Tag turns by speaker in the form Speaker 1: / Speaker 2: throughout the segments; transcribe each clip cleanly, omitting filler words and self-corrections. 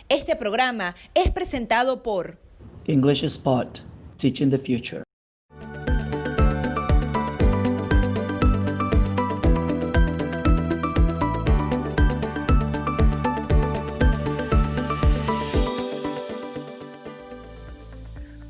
Speaker 1: Este programa es presentado por
Speaker 2: English Spot, Teaching the Future.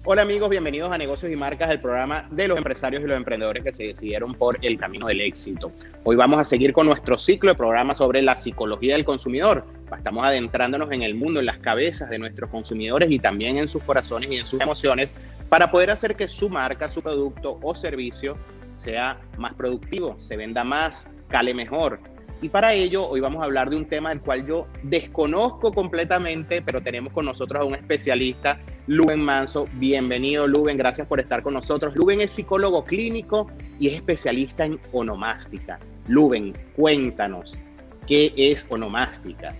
Speaker 3: Hola amigos, bienvenidos a Negocios y Marcas, el programa de los empresarios y los emprendedores que se decidieron por el camino del éxito. Hoy vamos a seguir con nuestro ciclo de programas sobre la psicología del consumidor. Estamos adentrándonos en el mundo, en las cabezas de nuestros consumidores y también en sus corazones y en sus emociones para poder hacer que su marca, su producto o servicio sea más productivo, se venda más, cale mejor. Y para ello, hoy vamos a hablar de un tema del cual yo desconozco completamente, pero tenemos con nosotros a un especialista, Luven Manso. Bienvenido, Luven, gracias por estar con nosotros. Luven es psicólogo clínico y es especialista en onomástica. Luven, cuéntanos, ¿qué es onomástica?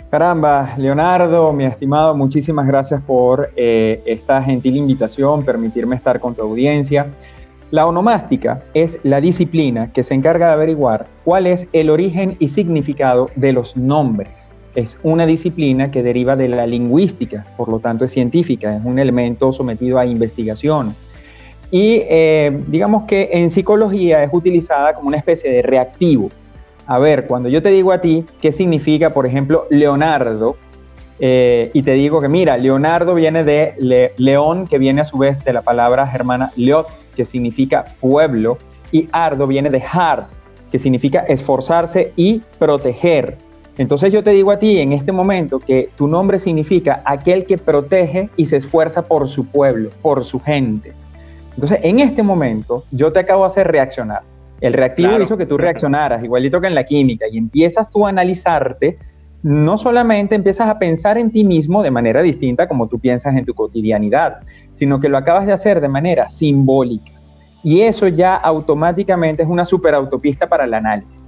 Speaker 4: Caramba, Leonardo, mi estimado, muchísimas gracias por esta gentil invitación, permitirme estar con tu audiencia. La onomástica es la disciplina que se encarga de averiguar cuál es el origen y significado de los nombres. Es una disciplina que deriva de la lingüística, por lo tanto es científica, es un elemento sometido a investigación. Y digamos que en psicología es utilizada como una especie de reactivo. A ver, cuando yo te digo a ti qué significa, por ejemplo, Leonardo, y te digo que mira, Leonardo viene de león, que viene a su vez de la palabra germana leoth, que significa pueblo, y ardo viene de har, que significa esforzarse y proteger. Entonces yo te digo a ti en este momento que tu nombre significa aquel que protege y se esfuerza por su pueblo, por su gente. Entonces en este momento yo te acabo de hacer reaccionar. El reactivo hizo que tú reaccionaras, igualito que en la química, y empiezas tú a analizarte. No solamente empiezas a pensar en ti mismo de manera distinta como tú piensas en tu cotidianidad, sino que lo acabas de hacer de manera simbólica. Y eso ya automáticamente es una superautopista para el análisis.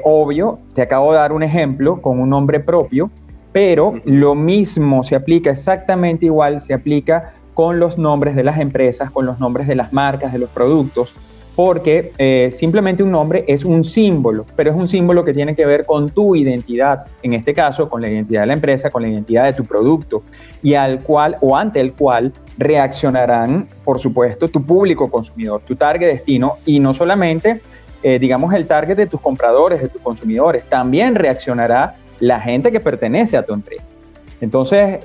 Speaker 4: Obvio, te acabo de dar un ejemplo con un nombre propio, pero lo mismo se aplica exactamente igual, se aplica con los nombres de las empresas, con los nombres de las marcas, de los productos, porque simplemente un nombre es un símbolo, pero es un símbolo que tiene que ver con tu identidad, en este caso con la identidad de la empresa, con la identidad de tu producto, y al cual o ante el cual reaccionarán, por supuesto, tu público consumidor, tu target destino, y no solamente, digamos, el target de tus compradores, de tus consumidores, también reaccionará la gente que pertenece a tu empresa. Entonces,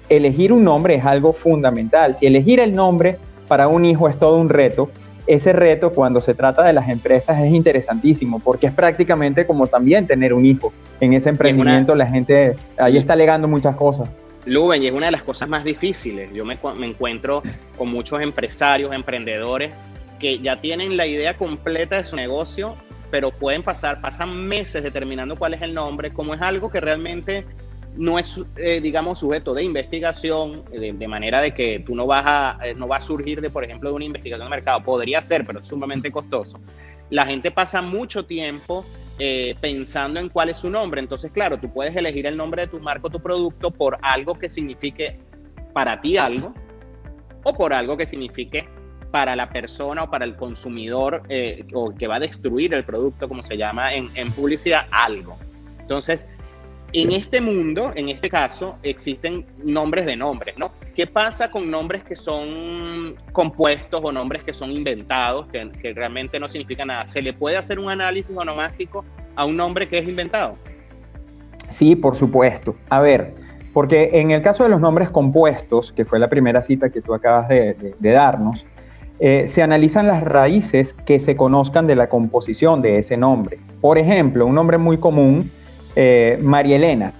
Speaker 4: elegir un nombre es algo fundamental. Si elegir el nombre para un hijo es todo un reto, ese reto cuando se trata de las empresas es interesantísimo porque es prácticamente como también tener un hijo. En ese emprendimiento la gente ahí está alegando muchas cosas.
Speaker 3: Luven, y es una de las cosas más difíciles. Yo me encuentro con muchos empresarios, emprendedores que ya tienen la idea completa de su negocio, pero pasan meses determinando cuál es el nombre, como es algo que realmente no es, digamos, sujeto de investigación, de manera de que tú no va a surgir por ejemplo, de una investigación de mercado. Podría ser, pero es sumamente costoso. La gente pasa mucho tiempo pensando en cuál es su nombre. Entonces, claro, tú puedes elegir el nombre de tu marca o tu producto por algo que signifique para ti algo, o por algo que signifique para la persona o para el consumidor, o que va a destruir el producto, como se llama en publicidad, algo. Entonces, en este mundo, en este caso, existen nombres de nombres, ¿no? ¿Qué pasa con nombres que son compuestos o nombres que son inventados, que realmente no significan nada? ¿Se le puede hacer un análisis onomástico a un nombre que es inventado?
Speaker 4: Sí, por supuesto. A ver, porque en el caso de los nombres compuestos, que fue la primera cita que tú acabas de darnos, se analizan las raíces que se conozcan de la composición de ese nombre. Por ejemplo, un nombre muy común, María Elena,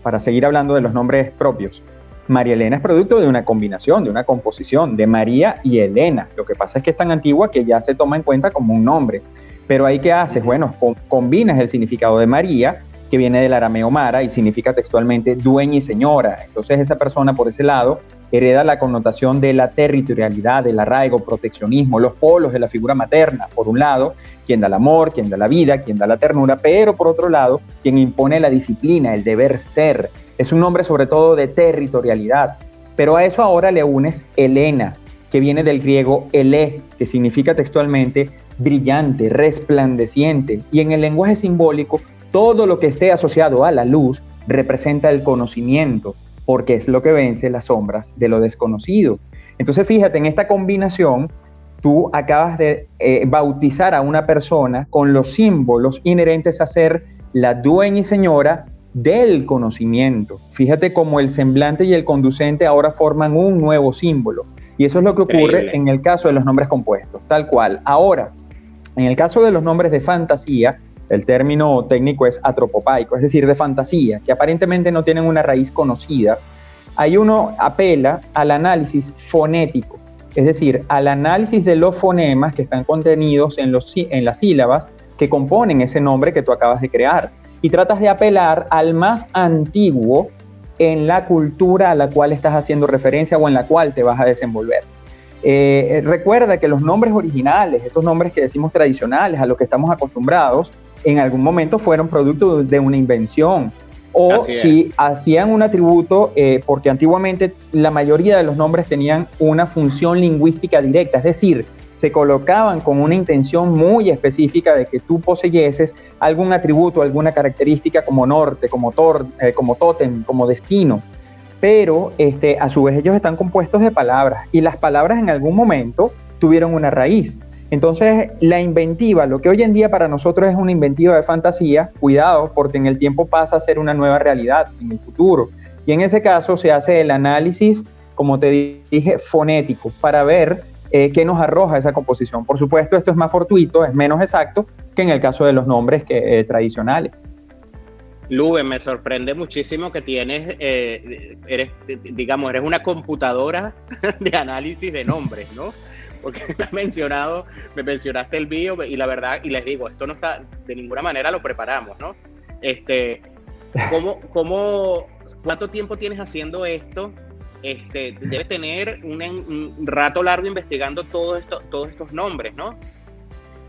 Speaker 4: para seguir hablando de los nombres propios. María Elena es producto de una combinación, de una composición de María y Elena. Lo que pasa es que es tan antigua que ya se toma en cuenta como un nombre. Pero ahí, ¿qué haces? Bueno, combinas el significado de María, que viene del arameo Mara y significa textualmente dueña y señora. Entonces esa persona por ese lado hereda la connotación de la territorialidad, del arraigo, proteccionismo, los polos de la figura materna. Por un lado, quien da el amor, quien da la vida, quien da la ternura, pero por otro lado, quien impone la disciplina, el deber ser. Es un nombre sobre todo de territorialidad. Pero a eso ahora le unes Elena, que viene del griego ele, que significa textualmente brillante, resplandeciente, y en el lenguaje simbólico todo lo que esté asociado a la luz representa el conocimiento, porque es lo que vence las sombras de lo desconocido. Entonces, fíjate, en esta combinación, tú acabas de bautizar a una persona con los símbolos inherentes a ser la dueña y señora del conocimiento. Fíjate cómo el semblante y el conducente ahora forman un nuevo símbolo. Y eso es lo que ocurre
Speaker 3: Increíble.
Speaker 4: en el caso de los nombres compuestos, tal cual. Ahora, en el caso de los nombres de fantasía, el término técnico es atropopaico, es decir, de fantasía, que aparentemente no tienen una raíz conocida. Ahí uno apela al análisis fonético, es decir, al análisis de los fonemas que están contenidos en las sílabas que componen ese nombre que tú acabas de crear. Y tratas de apelar al más antiguo en la cultura a la cual estás haciendo referencia o en la cual te vas a desenvolver. Recuerda que los nombres originales, estos nombres que decimos tradicionales, a los que estamos acostumbrados, en algún momento fueron producto de una invención. O si hacían un atributo, porque antiguamente la mayoría de los nombres tenían una función lingüística directa, es decir, se colocaban con una intención muy específica de que tú poseyeses algún atributo, alguna característica como norte, como tótem, como destino. Pero a su vez ellos están compuestos de palabras y las palabras en algún momento tuvieron una raíz. Entonces la inventiva, lo que hoy en día para nosotros es una inventiva de fantasía, cuidado porque en el tiempo pasa a ser una nueva realidad en el futuro. Y en ese caso se hace el análisis, como te dije, fonético para ver qué nos arroja esa composición. Por supuesto, esto es más fortuito, es menos exacto que en el caso de los nombres tradicionales.
Speaker 3: Lube, me sorprende muchísimo que eres una computadora de análisis de nombres, ¿no? Porque me mencionaste el bio y la verdad, y les digo, esto no está, de ninguna manera lo preparamos, ¿no? ¿Cuánto tiempo tienes haciendo esto? Debes tener un rato largo investigando todos estos nombres, ¿no?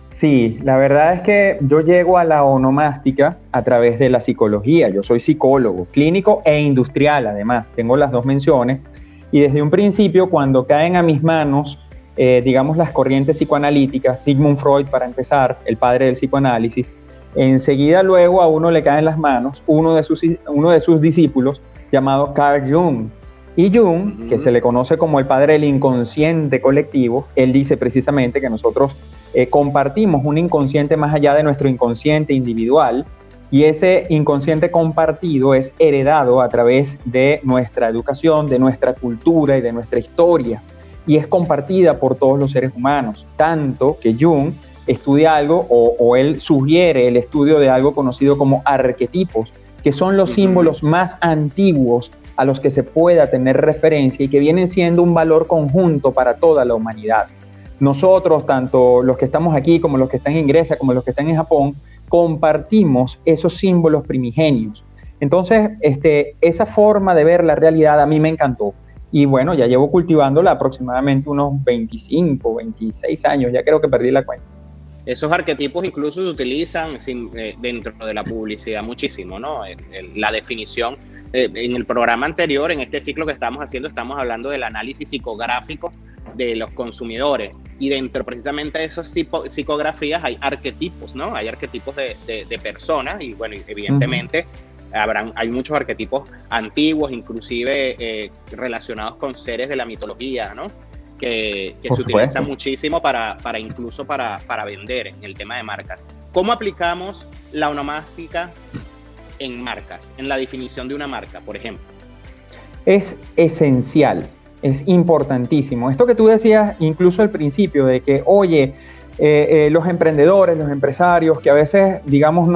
Speaker 4: Sí, la verdad es que yo llego a la onomástica a través de la psicología. Yo soy psicólogo, clínico e industrial, además. Tengo las dos menciones. Y desde un principio, cuando caen a mis manos, digamos, las corrientes psicoanalíticas, Sigmund Freud, para empezar, el padre del psicoanálisis, enseguida luego a uno le cae en las manos uno de sus discípulos, llamado Carl Jung. Y Jung, que se le conoce como el padre del inconsciente colectivo, él dice precisamente que nosotros compartimos un inconsciente más allá de nuestro inconsciente individual, y ese inconsciente compartido es heredado a través de nuestra educación, de nuestra cultura y de nuestra historia, y es compartida por todos los seres humanos, tanto que Jung estudia algo o él sugiere el estudio de algo conocido como arquetipos, que son los símbolos más antiguos a los que se pueda tener referencia y que vienen siendo un valor conjunto para toda la humanidad. Nosotros, tanto los que estamos aquí como los que están en Grecia, como los que están en Japón, compartimos esos símbolos primigenios. Entonces, esa forma de ver la realidad a mí me encantó. Y bueno, ya llevo cultivándola aproximadamente unos 25, 26 años, ya creo que perdí la cuenta.
Speaker 3: Esos arquetipos incluso se utilizan dentro de la publicidad muchísimo, ¿no? La definición, en el programa anterior, en este ciclo que estamos haciendo, estamos hablando del análisis psicográfico de los consumidores, y dentro precisamente de esas psicografías hay arquetipos, ¿no? Hay arquetipos de personas, y bueno, evidentemente hay muchos arquetipos antiguos, inclusive relacionados con seres de la mitología, ¿no? Que se utilizan muchísimo incluso para vender en el tema de marcas. ¿Cómo aplicamos la onomástica en marcas, en la definición de una marca, por ejemplo?
Speaker 4: Es esencial, es importantísimo. Esto que tú decías incluso al principio, de que, oye, los emprendedores, los empresarios, que a veces, digamos,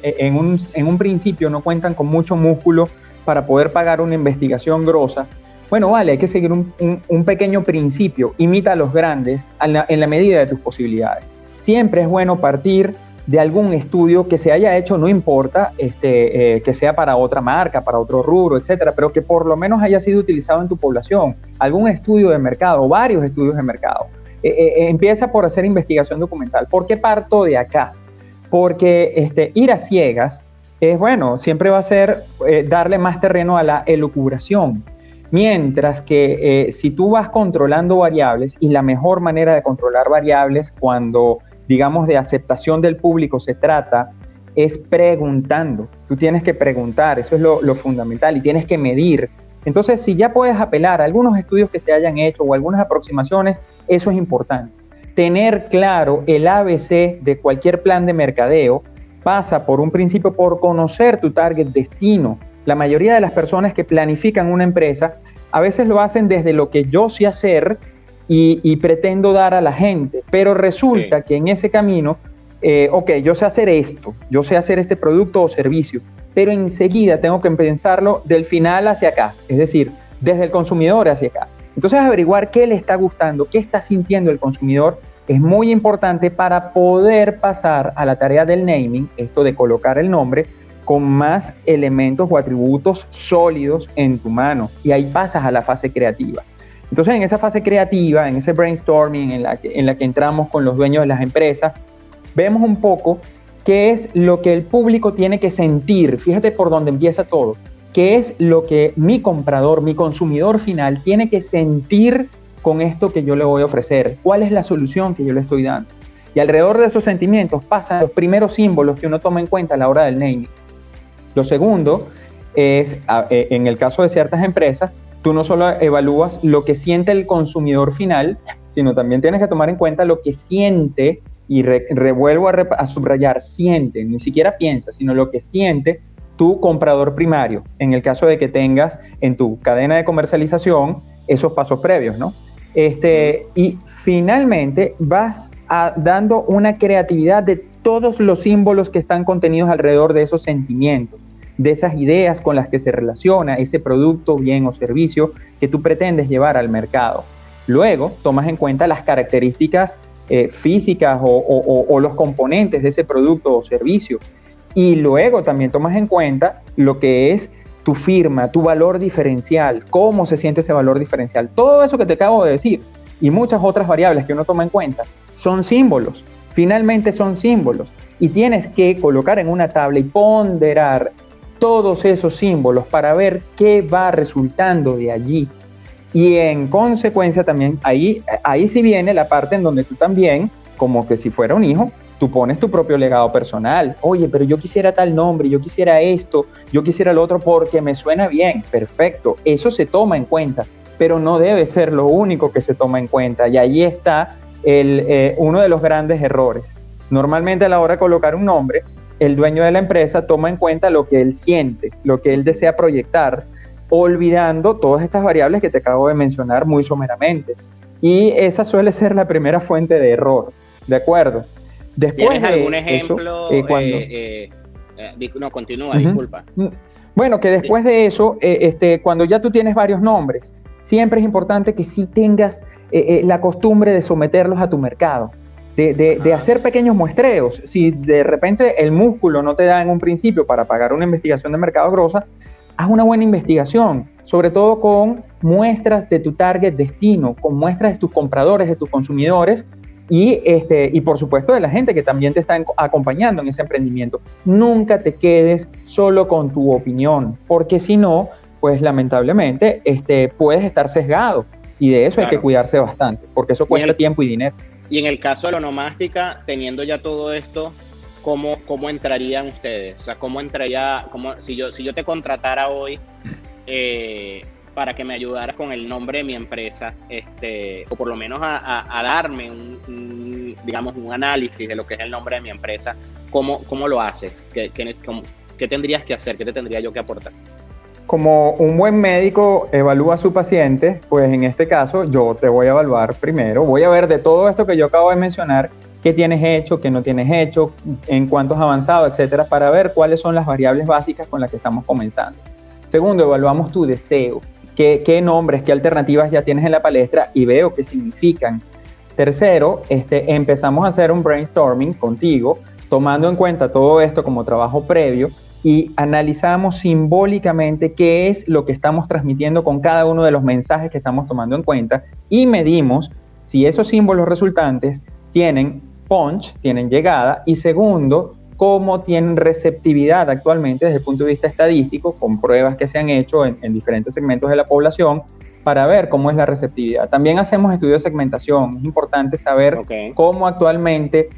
Speaker 4: en un principio no cuentan con mucho músculo para poder pagar una investigación grosa. Bueno, vale, hay que seguir un pequeño principio. Imita a los grandes en la medida de tus posibilidades. Siempre es bueno partir de algún estudio que se haya hecho, no importa, que sea para otra marca, para otro rubro, etcétera, pero que por lo menos haya sido utilizado en tu población. Algún estudio de mercado, varios estudios de mercado. Empieza por hacer investigación documental. ¿Por qué parto de acá? Porque ir a ciegas siempre va a ser darle más terreno a la elucubración. Mientras que si tú vas controlando variables, y la mejor manera de controlar variables cuando, digamos, de aceptación del público se trata, es preguntando. Tú tienes que preguntar, eso es lo fundamental, y tienes que medir. Entonces, si ya puedes apelar a algunos estudios que se hayan hecho o algunas aproximaciones, eso es importante. Tener claro el ABC de cualquier plan de mercadeo pasa por un principio, por conocer tu target destino. La mayoría de las personas que planifican una empresa a veces lo hacen desde lo que yo sé hacer y pretendo dar a la gente, pero resulta que en ese camino, ok, yo sé hacer esto, yo sé hacer este producto o servicio, pero enseguida tengo que pensarlo del final hacia acá, es decir, desde el consumidor hacia acá. Entonces, averiguar qué le está gustando, qué está sintiendo el consumidor, es muy importante para poder pasar a la tarea del naming, esto de colocar el nombre, con más elementos o atributos sólidos en tu mano. Y ahí pasas a la fase creativa. Entonces, en esa fase creativa, en ese brainstorming en la que entramos con los dueños de las empresas, vemos un poco qué es lo que el público tiene que sentir. Fíjate por dónde empieza todo. ¿Qué es lo que mi comprador, mi consumidor final tiene que sentir con esto que yo le voy a ofrecer? ¿Cuál es la solución que yo le estoy dando? Y alrededor de esos sentimientos pasan los primeros símbolos que uno toma en cuenta a la hora del naming. Lo segundo es, en el caso de ciertas empresas, tú no solo evalúas lo que siente el consumidor final, sino también tienes que tomar en cuenta lo que siente, y revuelvo a subrayar, siente, ni siquiera piensa, sino lo que siente tu comprador primario, en el caso de que tengas en tu cadena de comercialización esos pasos previos, ¿no? Y finalmente vas dando una creatividad de todos los símbolos que están contenidos alrededor de esos sentimientos, de esas ideas con las que se relaciona ese producto, bien o servicio que tú pretendes llevar al mercado. Luego tomas en cuenta las características físicas o los componentes de ese producto o servicio. Y luego también tomas en cuenta lo que es tu firma, tu valor diferencial, cómo se siente ese valor diferencial. Todo eso que te acabo de decir y muchas otras variables que uno toma en cuenta son símbolos. Finalmente son símbolos. Y tienes que colocar en una tabla y ponderar todos esos símbolos para ver qué va resultando de allí. Y en consecuencia también, ahí sí viene la parte en donde tú también, como que si fuera un hijo, tú pones tu propio legado personal. Oye, pero yo quisiera tal nombre, yo quisiera esto, yo quisiera lo otro porque me suena bien. Perfecto, eso se toma en cuenta, pero no debe ser lo único que se toma en cuenta. Y ahí está uno de los grandes errores. Normalmente a la hora de colocar un nombre, el dueño de la empresa toma en cuenta lo que él siente, lo que él desea proyectar, olvidando todas estas variables que te acabo de mencionar muy someramente. Y esa suele ser la primera fuente de error, ¿de acuerdo? Después
Speaker 3: ¿Tienes algún ejemplo?
Speaker 4: No,
Speaker 3: continúa, disculpa.
Speaker 4: Bueno, que después de eso, cuando ya tú tienes varios nombres, siempre es importante que sí tengas la costumbre de someterlos a tu mercado, de hacer pequeños muestreos. Si de repente el músculo no te da en un principio para pagar una investigación de mercado grosa, haz una buena investigación, sobre todo con muestras de tu target destino, con muestras de tus compradores, de tus consumidores y por supuesto de la gente que también te está acompañando en ese emprendimiento. Nunca te quedes solo con tu opinión, porque si no, pues lamentablemente puedes estar sesgado y de eso
Speaker 3: Claro.
Speaker 4: hay que cuidarse bastante, porque eso cuesta tiempo y dinero.
Speaker 3: Y en el caso de la onomástica, teniendo ya todo esto, ¿cómo entrarían ustedes? O sea, si yo te contratara hoy para que me ayudaras con el nombre de mi empresa, o por lo menos a darme un análisis de lo que es el nombre de mi empresa, ¿cómo lo haces? ¿Qué tendrías que hacer? ¿Qué te tendría yo que aportar?
Speaker 4: Como un buen médico evalúa a su paciente, pues en este caso yo te voy a evaluar primero. Voy a ver de todo esto que yo acabo de mencionar, qué tienes hecho, qué no tienes hecho, en cuánto has avanzado, etcétera, para ver cuáles son las variables básicas con las que estamos comenzando. Segundo, evaluamos tu deseo. ¿Qué nombres, qué alternativas ya tienes en la palestra y veo qué significan? Tercero, empezamos a hacer un brainstorming contigo, tomando en cuenta todo esto como trabajo previo, y analizamos simbólicamente qué es lo que estamos transmitiendo con cada uno de los mensajes que estamos tomando en cuenta y medimos si esos símbolos resultantes tienen punch, tienen llegada, y segundo, cómo tienen receptividad actualmente desde el punto de vista estadístico, con pruebas que se han hecho en diferentes segmentos de la población para ver cómo es la receptividad. También hacemos estudios de segmentación. Es importante saber cómo actualmente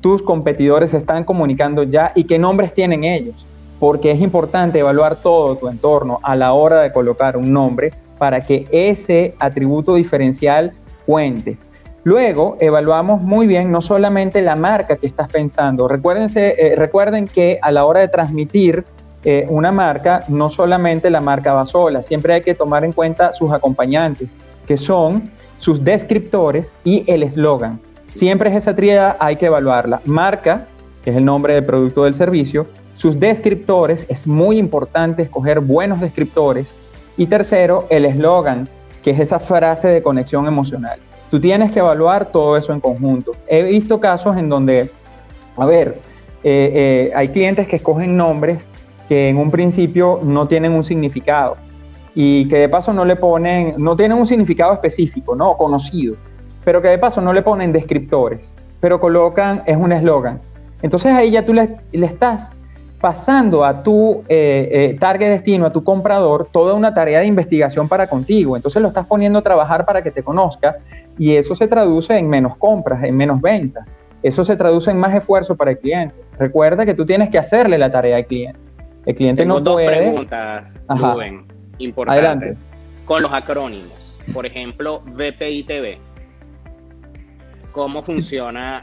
Speaker 4: tus competidores se están comunicando ya y qué nombres tienen ellos, porque es importante evaluar todo tu entorno a la hora de colocar un nombre para que ese atributo diferencial cuente. Luego evaluamos muy bien no solamente la marca que estás pensando. Recuerden que a la hora de transmitir una marca, no solamente la marca va sola, siempre hay que tomar en cuenta sus acompañantes, que son sus descriptores y el eslogan. Siempre es esa tríada, hay que evaluarla. Marca, que es el nombre del producto o del servicio, sus descriptores, es muy importante escoger buenos descriptores. Y tercero, el eslogan, que es esa frase de conexión emocional. Tú tienes que evaluar todo eso en conjunto. He visto casos en donde, hay clientes que escogen nombres que en un principio no tienen un significado y que de paso no tienen un significado específico, ¿no? Conocido, pero que de paso no le ponen descriptores, pero es un eslogan. Entonces ahí ya tú le estás pasando a tu target destino, a tu comprador, toda una tarea de investigación para contigo. Entonces lo estás poniendo a trabajar para que te conozca y eso se traduce en menos compras, en menos ventas. Eso se traduce en más esfuerzo para el cliente. Recuerda que tú tienes que hacerle la tarea al cliente. El cliente
Speaker 3: Tengo
Speaker 4: no puede...
Speaker 3: dos preguntas, Rubén, importantes.
Speaker 4: Adelante.
Speaker 3: Con los acrónimos, por ejemplo, VPITV. ¿Cómo funciona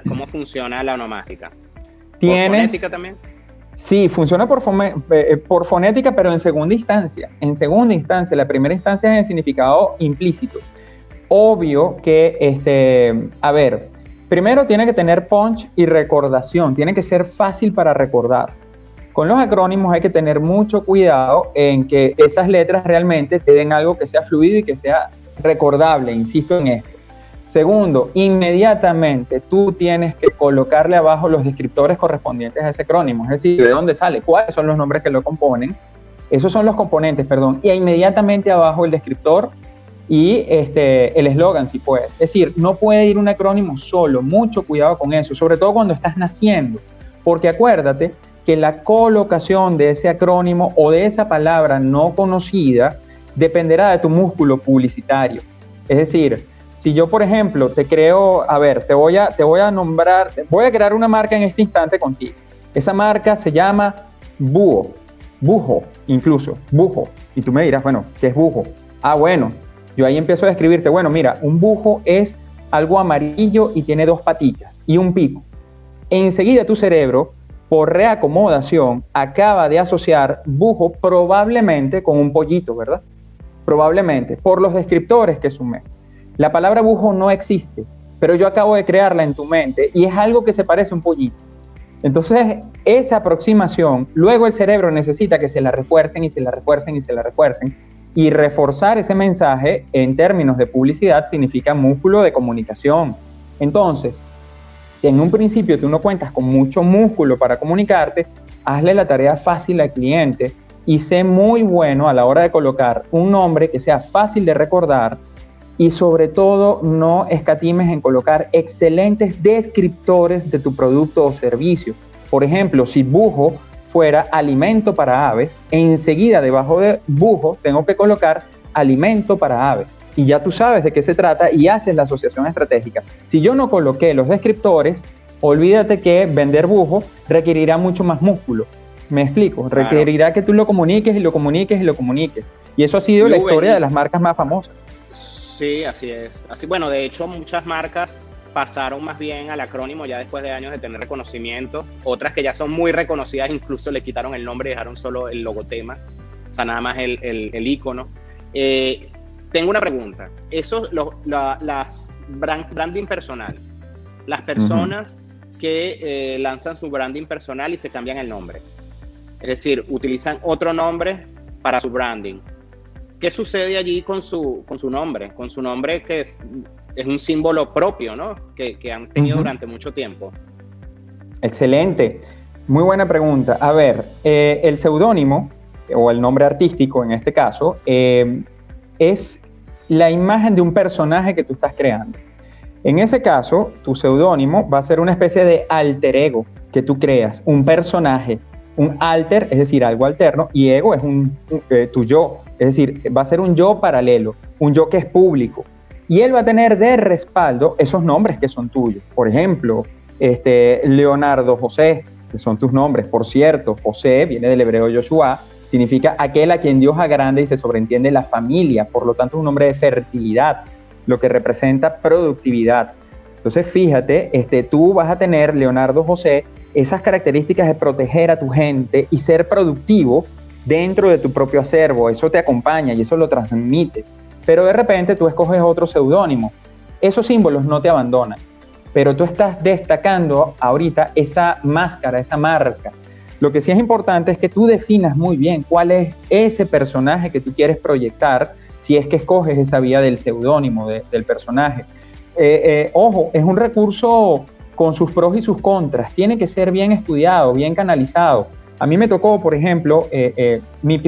Speaker 3: la onomástica? ¿Por fonética también?
Speaker 4: Sí, funciona por fonética, pero en segunda instancia. En segunda instancia, la primera instancia es el significado implícito. Obvio que, primero tiene que tener punch y recordación, tiene que ser fácil para recordar. Con los acrónimos hay que tener mucho cuidado en que esas letras realmente te den algo que sea fluido y que sea recordable, insisto en esto. Segundo, inmediatamente tú tienes que colocarle abajo los descriptores correspondientes a ese acrónimo, es decir, de dónde sale, cuáles son los nombres que lo componen, esos son los componentes, y inmediatamente abajo el descriptor y el eslogan si puede. Es decir, no puede ir un acrónimo solo, mucho cuidado con eso, sobre todo cuando estás naciendo, porque acuérdate que la colocación de ese acrónimo o de esa palabra no conocida dependerá de tu músculo publicitario. Es decir, si yo, por ejemplo, te voy a nombrar, voy a crear una marca en este instante contigo. Esa marca se llama Bujo, incluso, Bujo. Y tú me dirás, bueno, ¿qué es Bujo? Bueno, yo ahí empiezo a describirte, bueno, mira, un bujo es algo amarillo y tiene 2 patitas y un pico. Enseguida tu cerebro, por reacomodación, acaba de asociar bujo probablemente con un pollito, ¿verdad? Probablemente, por los descriptores que sumé. La palabra bujo no existe, pero yo acabo de crearla en tu mente y es algo que se parece a un pollito. Entonces, esa aproximación, luego el cerebro necesita que se la refuercen y se la refuercen y se la refuercen. Y reforzar ese mensaje en términos de publicidad significa músculo de comunicación. Entonces, si en un principio tú no cuentas con mucho músculo para comunicarte, hazle la tarea fácil al cliente y sé muy bueno a la hora de colocar un nombre que sea fácil de recordar y sobre todo no escatimes en colocar excelentes descriptores de tu producto o servicio. Por ejemplo, si bujo fuera alimento para aves, enseguida debajo de bujo tengo que colocar alimento para aves. Y ya tú sabes de qué se trata y haces la asociación estratégica. Si yo no coloqué los descriptores, olvídate que vender bujo requerirá mucho más músculo. ¿Me explico? Claro. Requerirá que tú lo comuniques y lo comuniques y lo comuniques. Y eso ha sido la historia de las marcas más famosas.
Speaker 3: Sí, así es. Bueno, de hecho, muchas marcas pasaron más bien al acrónimo ya después de años de tener reconocimiento. Otras que ya son muy reconocidas, incluso le quitaron el nombre y dejaron solo el logotema. O sea, nada más el icono. Tengo una pregunta. Branding personal. Las personas que lanzan su branding personal y se cambian el nombre. Es decir, utilizan otro nombre para su branding. ¿Qué sucede allí con su nombre? Con su nombre que es un símbolo propio, ¿no? Que han tenido durante mucho tiempo.
Speaker 4: Excelente. Muy buena pregunta. A ver, el seudónimo, o el nombre artístico en este caso, es la imagen de un personaje que tú estás creando. En ese caso, tu seudónimo va a ser una especie de alter ego que tú creas, un personaje, un alter, es decir, algo alterno, y ego es tu yo, es decir, va a ser un yo paralelo, un yo que es público, y él va a tener de respaldo esos nombres que son tuyos. Por ejemplo, Leonardo José, que son tus nombres. Por cierto, José viene del hebreo Yoshua, significa aquel a quien Dios agranda y se sobreentiende la familia, por lo tanto es un nombre de fertilidad, lo que representa productividad. Entonces fíjate, tú vas a tener, Leonardo José, esas características de proteger a tu gente y ser productivo dentro de tu propio acervo. Eso te acompaña y eso lo transmites. Pero de repente tú escoges otro seudónimo. Esos símbolos no te abandonan, pero tú estás destacando ahorita esa máscara, esa marca. Lo que sí es importante es que tú definas muy bien cuál es ese personaje que tú quieres proyectar, si es que escoges esa vía del seudónimo del personaje. Ojo, es un recurso con sus pros y sus contras. Tiene que ser bien estudiado, bien canalizado. A mí me tocó, por ejemplo, mi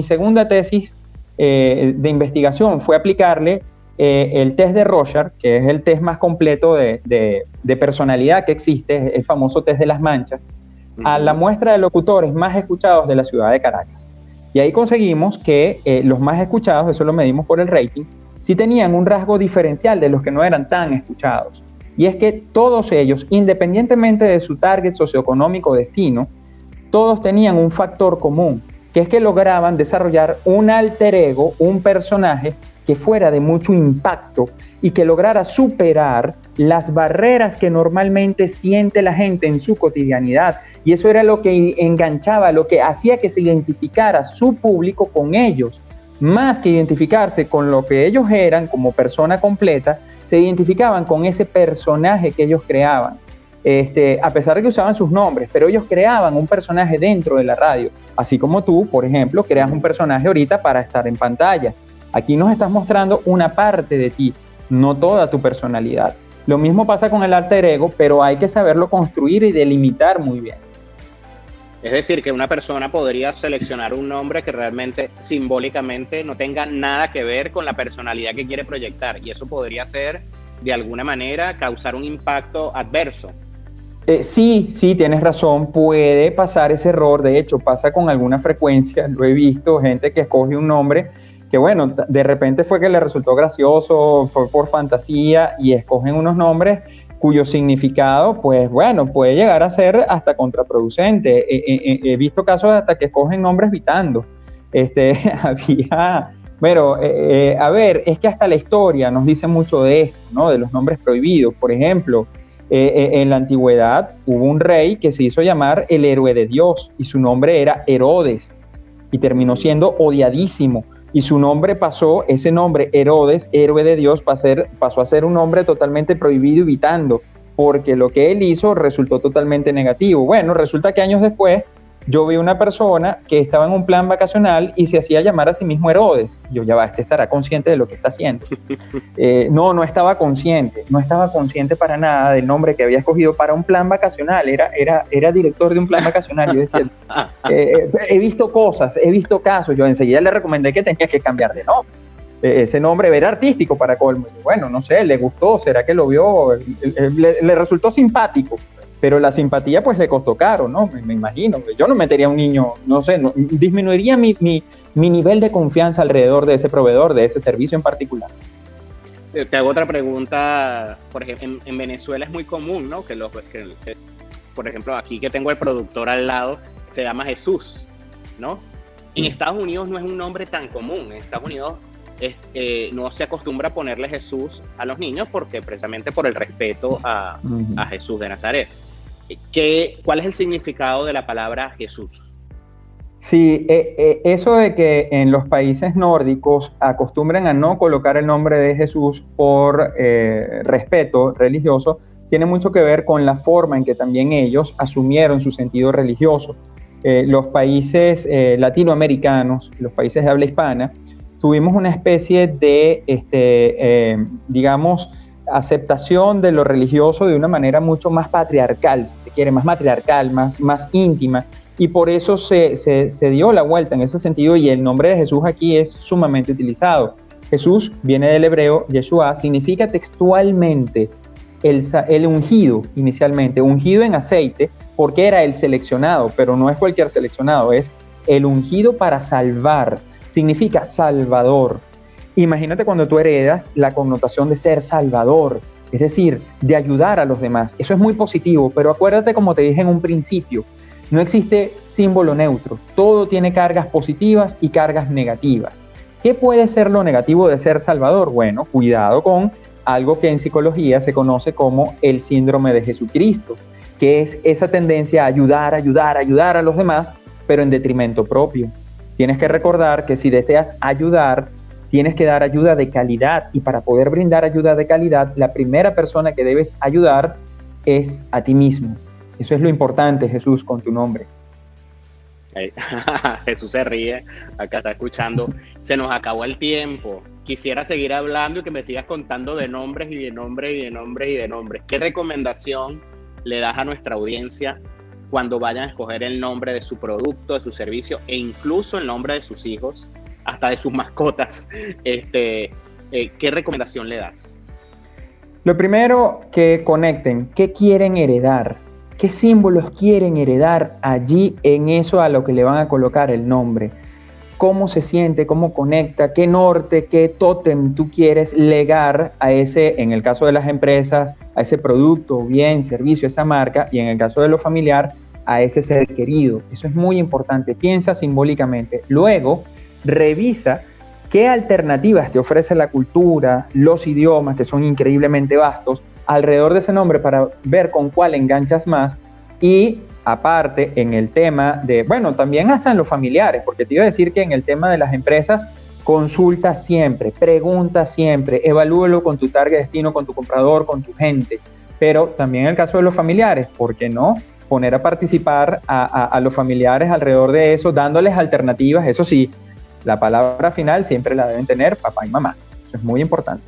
Speaker 4: segunda tesis de investigación fue aplicarle el test de Rorschach, que es el test más completo de personalidad que existe, el famoso test de las manchas, a la muestra de locutores más escuchados de la ciudad de Caracas. Y ahí conseguimos que los más escuchados, eso lo medimos por el rating, sí tenían un rasgo diferencial de los que no eran tan escuchados. Y es que todos ellos, independientemente de su target socioeconómico o destino, todos tenían un factor común, que es que lograban desarrollar un alter ego, un personaje que fuera de mucho impacto y que lograra superar las barreras que normalmente siente la gente en su cotidianidad. Y eso era lo que enganchaba, lo que hacía que se identificara su público con ellos. Más que identificarse con lo que ellos eran como persona completa, se identificaban con ese personaje que ellos creaban. A pesar de que usaban sus nombres, pero ellos creaban un personaje dentro de la radio. Así como tú, por ejemplo, creas un personaje ahorita para estar en pantalla. Aquí nos estás mostrando una parte de ti, no toda tu personalidad. Lo mismo pasa con el alter ego, pero hay que saberlo construir y delimitar muy bien.
Speaker 3: Es decir, que una persona podría seleccionar un nombre que realmente simbólicamente no tenga nada que ver con la personalidad que quiere proyectar, y eso podría ser, de alguna manera, causar un impacto adverso.
Speaker 4: Sí, tienes razón, puede pasar ese error. De hecho, pasa con alguna frecuencia. Lo he visto, gente que escoge un nombre que, bueno, de repente fue que le resultó gracioso, fue por fantasía, y escogen unos nombres cuyo significado, pues bueno, puede llegar a ser hasta contraproducente. He visto casos hasta que escogen nombres vitando. A ver, es que hasta la historia nos dice mucho de esto, ¿no? De los nombres prohibidos. Por ejemplo, en la antigüedad hubo un rey que se hizo llamar el héroe de Dios, y su nombre era Herodes, y terminó siendo odiadísimo. Y su nombre pasó, ese nombre Herodes, héroe de Dios, pasó a ser un nombre totalmente prohibido y vitando, porque lo que él hizo resultó totalmente negativo. Bueno, resulta que años después yo vi una persona que estaba en un plan vacacional y se hacía llamar a sí mismo Herodes. Yo, ya va, estará consciente de lo que está haciendo. No estaba consciente para nada del nombre que había escogido para un plan vacacional. Era director de un plan vacacional. Yo decía, he visto casos. Yo enseguida le recomendé que tenía que cambiar de nombre. Ese nombre era artístico para colmo. Bueno, no sé, le gustó, será que lo vio, le resultó simpático. Pero la simpatía pues le costó caro, ¿no? Me imagino. Yo no metería a un niño, no sé, disminuiría mi nivel de confianza alrededor de ese proveedor, de ese servicio en particular.
Speaker 3: Te hago otra pregunta. Por ejemplo, en Venezuela es muy común, ¿no? Que por ejemplo, aquí que tengo el productor al lado, se llama Jesús, ¿no? En Estados Unidos no es un nombre tan común. En Estados Unidos no se acostumbra a ponerle Jesús a los niños precisamente por el respeto a Jesús de Nazaret. ¿Cuál es el significado de la palabra Jesús?
Speaker 4: Sí, eso de que en los países nórdicos acostumbran a no colocar el nombre de Jesús por respeto religioso, tiene mucho que ver con la forma en que también ellos asumieron su sentido religioso. Los países latinoamericanos, los países de habla hispana, tuvimos una especie de, digamos, aceptación de lo religioso de una manera mucho más patriarcal, si se quiere, más matriarcal, más íntima, y por eso se dio la vuelta en ese sentido, y el nombre de Jesús aquí es sumamente utilizado. Jesús viene del hebreo, Yeshua, significa textualmente el ungido, inicialmente, ungido en aceite, porque era el seleccionado, pero no es cualquier seleccionado, es el ungido para salvar, significa salvador. Imagínate cuando tú heredas la connotación de ser salvador, es decir, de ayudar a los demás. Eso es muy positivo, pero acuérdate, como te dije en un principio, no existe símbolo neutro. Todo tiene cargas positivas y cargas negativas. ¿Qué puede ser lo negativo de ser salvador? Bueno, cuidado con algo que en psicología se conoce como el síndrome de Jesucristo, que es esa tendencia a ayudar a los demás, pero en detrimento propio. Tienes que recordar que si deseas ayudar, tienes que dar ayuda de calidad, y para poder brindar ayuda de calidad, la primera persona que debes ayudar es a ti mismo. Eso es lo importante, Jesús, con tu nombre.
Speaker 3: Jesús se ríe, acá está escuchando. Se nos acabó el tiempo. Quisiera seguir hablando y que me sigas contando de nombres y de nombres y de nombres y de nombres. ¿Qué recomendación le das a nuestra audiencia cuando vayan a escoger el nombre de su producto, de su servicio, e incluso el nombre de sus hijos, hasta de sus mascotas? ¿Qué recomendación le das?
Speaker 4: Lo primero, que conecten. ¿Qué quieren heredar? ¿Qué símbolos quieren heredar allí en eso a lo que le van a colocar el nombre? ¿Cómo se siente? ¿Cómo conecta? ¿Qué norte? ¿Qué tótem tú quieres legar a ese, en el caso de las empresas, a ese producto, bien, servicio, esa marca, y en el caso de lo familiar, a ese ser querido? Eso es muy importante. Piensa simbólicamente. Luego, revisa qué alternativas te ofrece la cultura, los idiomas, que son increíblemente vastos, alrededor de ese nombre, para ver con cuál enganchas más. Y aparte, en el tema de, bueno, también hasta en los familiares, porque te iba a decir que en el tema de las empresas, consulta siempre, pregunta siempre, evalúalo con tu target destino, con tu comprador, con tu gente. Pero también en el caso de los familiares, ¿por qué no poner a participar a los familiares alrededor de eso, dándoles alternativas? Eso sí, la palabra final siempre la deben tener papá y mamá. Eso es muy importante.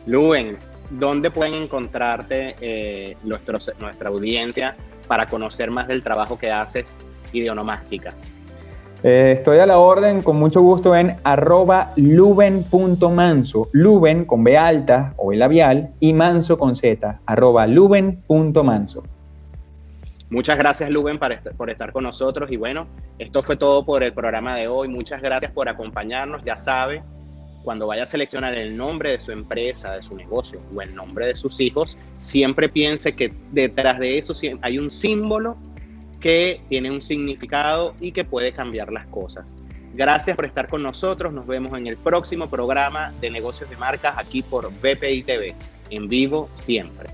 Speaker 3: Luen, ¿dónde pueden encontrarte nuestra audiencia para conocer más del trabajo que haces y de Onomástica?
Speaker 4: Estoy a la orden, con mucho gusto, en @luben.manso. Luben con B alta o B labial y manso con Z. @luben.manso.
Speaker 3: Muchas gracias, Luben, por estar con nosotros. Y bueno, esto fue todo por el programa de hoy. Muchas gracias por acompañarnos. Ya sabe, cuando vaya a seleccionar el nombre de su empresa, de su negocio o el nombre de sus hijos, siempre piense que detrás de eso hay un símbolo que tiene un significado y que puede cambiar las cosas. Gracias por estar con nosotros. Nos vemos en el próximo programa de Negocios de Marcas aquí por BPI TV, en vivo siempre.